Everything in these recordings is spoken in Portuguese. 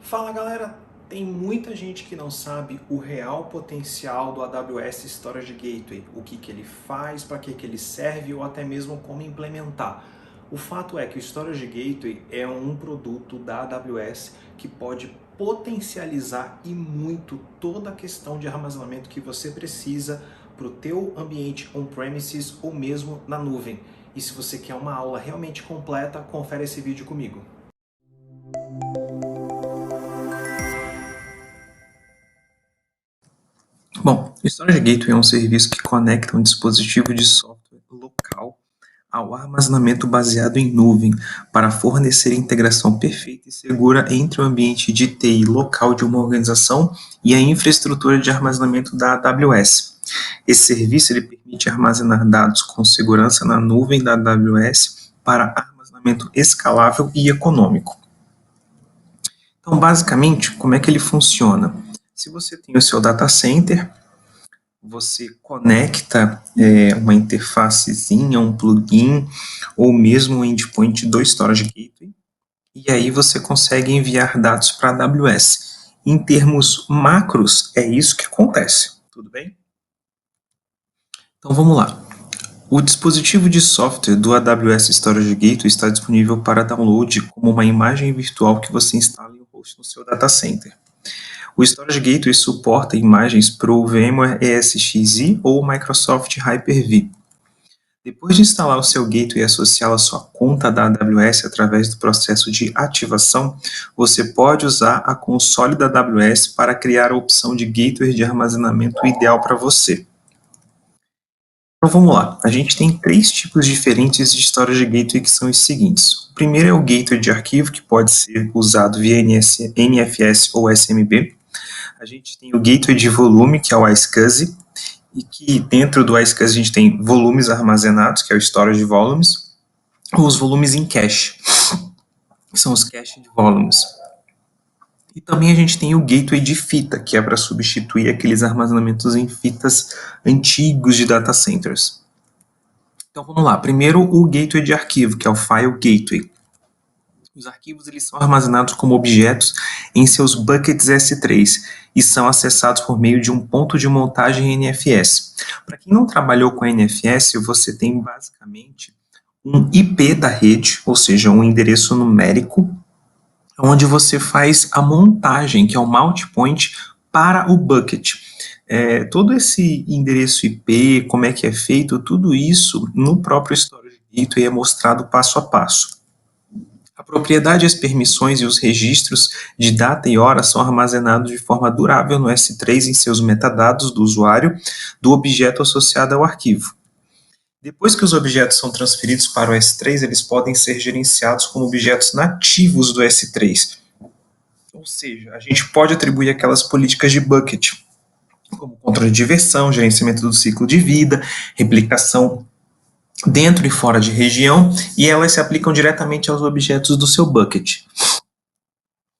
Fala galera, tem muita gente que não sabe o real potencial do AWS Storage Gateway, o que ele faz, para que ele serve ou até mesmo como implementar. O fato é que o Storage Gateway é um produto da AWS que pode potencializar e muito toda a questão de armazenamento que você precisa para o teu ambiente on-premises ou mesmo na nuvem. E se você quer uma aula realmente completa, confere esse vídeo comigo. Bom, o Storage Gateway é um serviço que conecta um dispositivo de software local ao armazenamento baseado em nuvem para fornecer integração perfeita e segura entre o ambiente de TI local de uma organização e a infraestrutura de armazenamento da AWS. Esse serviço ele permite armazenar dados com segurança na nuvem da AWS para armazenamento escalável e econômico. Então, basicamente, como é que ele funciona? Se você tem o seu data center, você conecta uma interfacezinha, um plugin, ou mesmo um endpoint do Storage Gateway, e aí você consegue enviar dados para a AWS. Em termos macros, é isso que acontece, tudo bem? Então vamos lá. O dispositivo de software do AWS Storage Gateway está disponível para download como uma imagem virtual que você instala em um host no seu data center. O Storage Gateway suporta imagens para o VMware ESXi ou Microsoft Hyper-V. Depois de instalar o seu gateway e associá-lo à sua conta da AWS através do processo de ativação, você pode usar a console da AWS para criar a opção de gateway de armazenamento ideal para você. Então vamos lá, a gente tem 3 tipos diferentes de Storage Gateway que são os seguintes. O primeiro é o gateway de arquivo, que pode ser usado via NFS ou SMB. A gente tem o gateway de volume, que é o iSCSI, e que dentro do iSCSI a gente tem volumes armazenados, que é o storage volumes, ou os volumes em cache, que são os cache de volumes. E também a gente tem o gateway de fita, que é para substituir aqueles armazenamentos em fitas antigos de data centers. Então vamos lá, primeiro o gateway de arquivo, que é o File Gateway. Os arquivos eles são armazenados como objetos em seus buckets S3 e são acessados por meio de um ponto de montagem NFS. Para quem não trabalhou com NFS, você tem basicamente um IP da rede, ou seja, um endereço numérico, onde você faz a montagem, que é o mount point, para o bucket. Todo esse endereço IP, como é que é feito, tudo isso no próprio Storage Gateway é mostrado passo a passo. A propriedade, as permissões e os registros de data e hora são armazenados de forma durável no S3 em seus metadados do usuário do objeto associado ao arquivo. Depois que os objetos são transferidos para o S3, eles podem ser gerenciados como objetos nativos do S3. Ou seja, a gente pode atribuir aquelas políticas de bucket, como controle de versão, gerenciamento do ciclo de vida, replicação dentro e fora de região, e elas se aplicam diretamente aos objetos do seu bucket.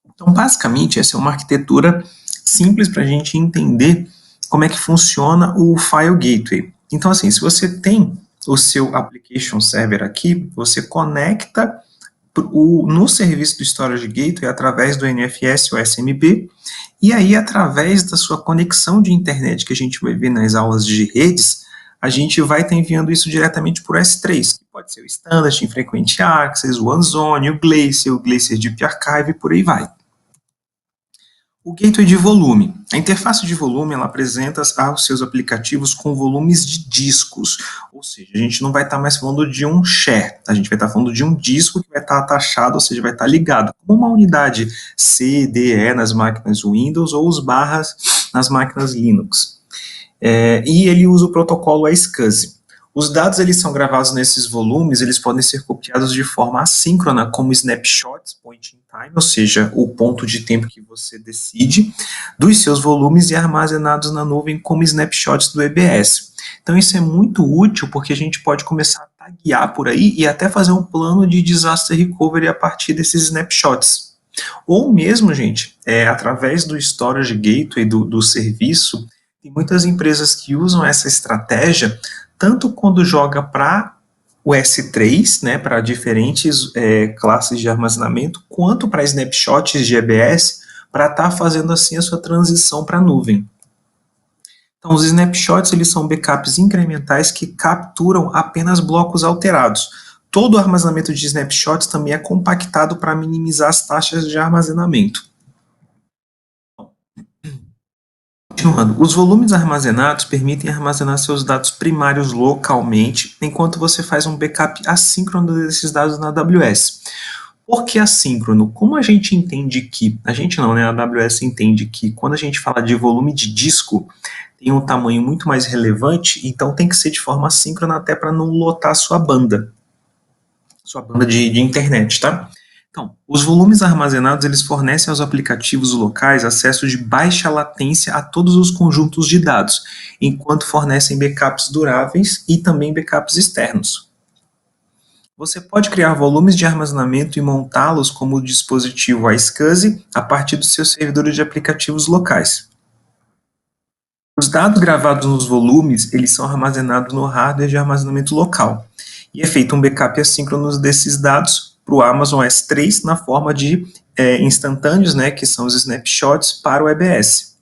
Então, basicamente, essa é uma arquitetura simples para a gente entender como é que funciona o File Gateway. Então, assim, se você tem o seu Application Server aqui, você conecta no serviço do Storage Gateway através do NFS ou SMB, e aí, através da sua conexão de internet, que a gente vai ver nas aulas de redes, a gente vai estar enviando isso diretamente por S3, que pode ser o Standard, Infrequent Access, o OneZone, o Glacier Deep Archive, e por aí vai. O gateway de volume. A interface de volume ela apresenta aos seus aplicativos com volumes de discos, ou seja, a gente não vai estar mais falando de um share, a gente vai estar falando de um disco que vai estar atachado, ou seja, vai estar ligado, como uma unidade C, D, E nas máquinas Windows ou os barras nas máquinas Linux. E ele usa o protocolo iSCSI. Os dados eles são gravados nesses volumes, eles podem ser copiados de forma assíncrona, como snapshots, point in time, ou seja, o ponto de tempo que você decide, dos seus volumes e armazenados na nuvem como snapshots do EBS. Então isso é muito útil porque a gente pode começar a taguear por aí e até fazer um plano de disaster recovery a partir desses snapshots. Ou mesmo, gente, através do Storage Gateway do serviço, tem muitas empresas que usam essa estratégia tanto quando joga para o S3, né, para diferentes classes de armazenamento, quanto para snapshots de EBS, para estar fazendo assim a sua transição para a nuvem. Então, os snapshots eles são backups incrementais que capturam apenas blocos alterados. Todo o armazenamento de snapshots também é compactado para minimizar as taxas de armazenamento. Continuando, os volumes armazenados permitem armazenar seus dados primários localmente, enquanto você faz um backup assíncrono desses dados na AWS. Por que assíncrono? Como a gente entende que, a gente não, né, a AWS entende que quando a gente fala de volume de disco, tem um tamanho muito mais relevante, então tem que ser de forma assíncrona até para não lotar sua banda de internet, tá? Então, os volumes armazenados, eles fornecem aos aplicativos locais acesso de baixa latência a todos os conjuntos de dados, enquanto fornecem backups duráveis e também backups externos. Você pode criar volumes de armazenamento e montá-los como o dispositivo iSCSI a partir dos seus servidores de aplicativos locais. Os dados gravados nos volumes, eles são armazenados no hardware de armazenamento local, e é feito um backup assíncrono desses dados para o Amazon S3 na forma de instantâneos, né, que são os snapshots para o EBS.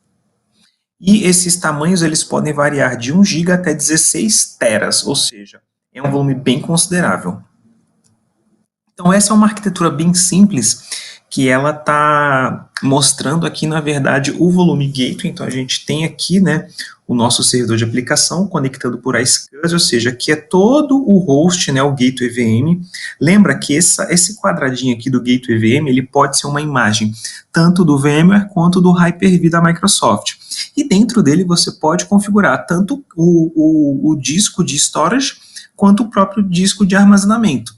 E esses tamanhos eles podem variar de 1 GB até 16 teras, ou seja, é um volume bem considerável. Então essa é uma arquitetura bem simples, que ela está mostrando aqui, na verdade, o volume gateway. Então a gente tem aqui, né, o nosso servidor de aplicação conectando por iSCSI, ou seja, aqui é todo o host, né, o gateway VM. Lembra que esse quadradinho aqui do gateway VM, ele pode ser uma imagem tanto do VMware quanto do Hyper-V da Microsoft. E dentro dele você pode configurar tanto o disco de storage quanto o próprio disco de armazenamento.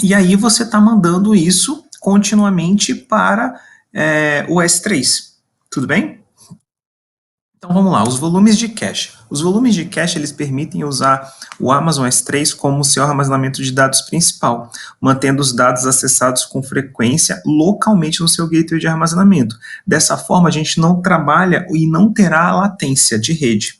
E aí você está mandando isso continuamente para o S3, tudo bem? Então vamos lá, os volumes de cache. Os volumes de cache eles permitem usar o Amazon S3 como seu armazenamento de dados principal, mantendo os dados acessados com frequência localmente no seu gateway de armazenamento. Dessa forma a gente não trabalha e não terá latência de rede.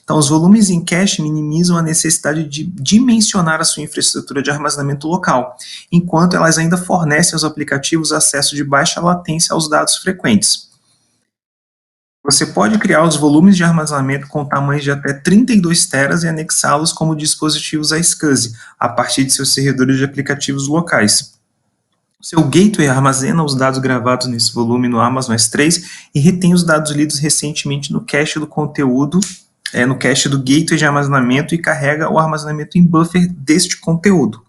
Então, os volumes em cache minimizam a necessidade de dimensionar a sua infraestrutura de armazenamento local, enquanto elas ainda fornecem aos aplicativos acesso de baixa latência aos dados frequentes. Você pode criar os volumes de armazenamento com tamanhos de até 32 teras e anexá-los como dispositivos iSCSI, a partir de seus servidores de aplicativos locais. Seu gateway armazena os dados gravados nesse volume no Amazon S3 e retém os dados lidos recentemente no cache do conteúdo, no cache do gateway de armazenamento, e carrega o armazenamento em buffer deste conteúdo.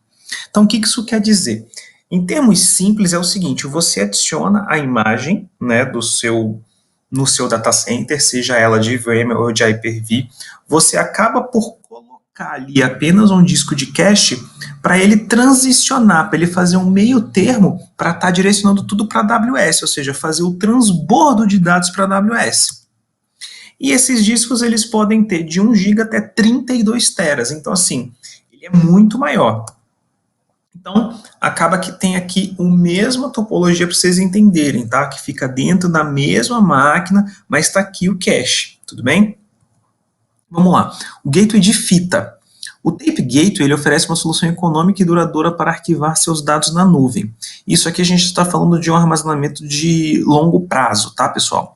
Então, o que isso quer dizer? Em termos simples, é o seguinte: você adiciona a imagem, né, no seu data center, seja ela de VMware ou de Hyper-V, você acaba por colocar ali apenas um disco de cache para ele transicionar, para ele fazer um meio termo para estar direcionando tudo para a AWS, ou seja, fazer o transbordo de dados para a AWS. E esses discos eles podem ter de 1 GB até 32 teras, então assim, ele é muito maior. Então, acaba que tem aqui a mesma topologia para vocês entenderem, tá? Que fica dentro da mesma máquina, mas está aqui o cache, tudo bem? Vamos lá, o gateway de fita. O Tape Gateway ele oferece uma solução econômica e duradoura para arquivar seus dados na nuvem. Isso aqui a gente está falando de um armazenamento de longo prazo, tá, pessoal?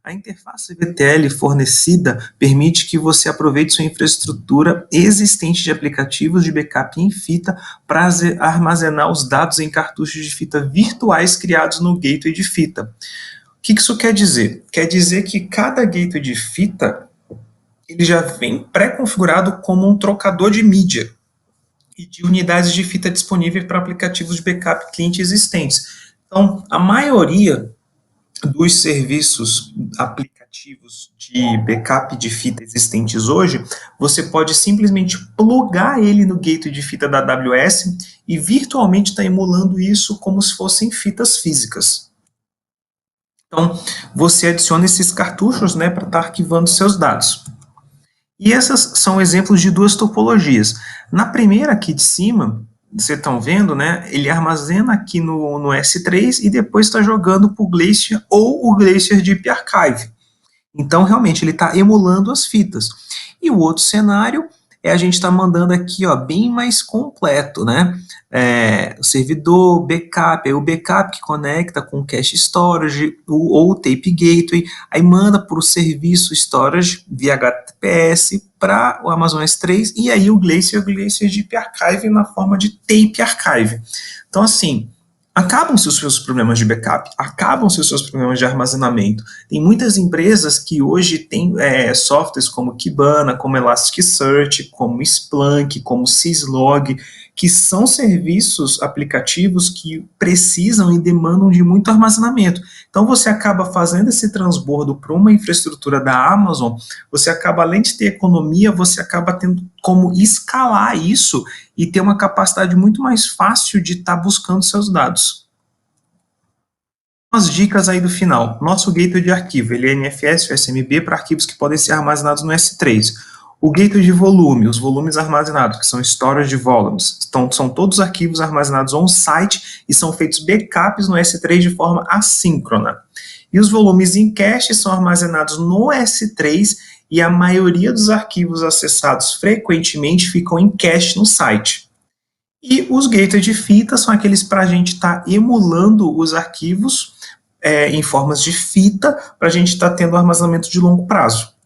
A interface VTL fornecida permite que você aproveite sua infraestrutura existente de aplicativos de backup em fita para armazenar os dados em cartuchos de fita virtuais criados no gateway de fita. O que isso quer dizer? Quer dizer que cada gateway de fita ele já vem pré-configurado como um trocador de mídia e de unidades de fita disponíveis para aplicativos de backup cliente existentes. Então, a maioria dos serviços aplicativos de backup de fita existentes hoje, você pode simplesmente plugar ele no gateway de fita da AWS e virtualmente está emulando isso como se fossem fitas físicas. Então, você adiciona esses cartuchos, né, para estar arquivando seus dados. E essas são exemplos de duas topologias. Na primeira aqui de cima, vocês estão vendo, né? Ele armazena aqui no S3 e depois está jogando para o Glacier ou o Glacier Deep Archive. Então, realmente, ele está emulando as fitas. E o outro cenário a gente está mandando aqui, ó, bem mais completo, né? O servidor, backup, aí o backup que conecta com o cache storage ou o tape gateway, aí manda para o serviço storage via HTTPS para o Amazon S3 e aí o Glacier Deep Archive na forma de tape archive. Então, assim, acabam-se os seus problemas de backup, acabam-se os seus problemas de armazenamento. Tem muitas empresas que hoje têm softwares como Kibana, como Elasticsearch, como Splunk, como Syslog, que são serviços aplicativos que precisam e demandam de muito armazenamento. Então você acaba fazendo esse transbordo para uma infraestrutura da Amazon, você acaba, além de ter economia, você acaba tendo como escalar isso e ter uma capacidade muito mais fácil de estar buscando seus dados. Umas dicas aí do final. Nosso gateway de arquivo, ele é NFS ou SMB para arquivos que podem ser armazenados no S3. O gateway de volume, os volumes armazenados, que são storage volumes, então, são todos arquivos armazenados on-site e são feitos backups no S3 de forma assíncrona. E os volumes em cache são armazenados no S3 e a maioria dos arquivos acessados frequentemente ficam em cache no site. E os gateways de fita são aqueles para a gente estar emulando os arquivos em formas de fita para a gente estar tendo armazenamento de longo prazo.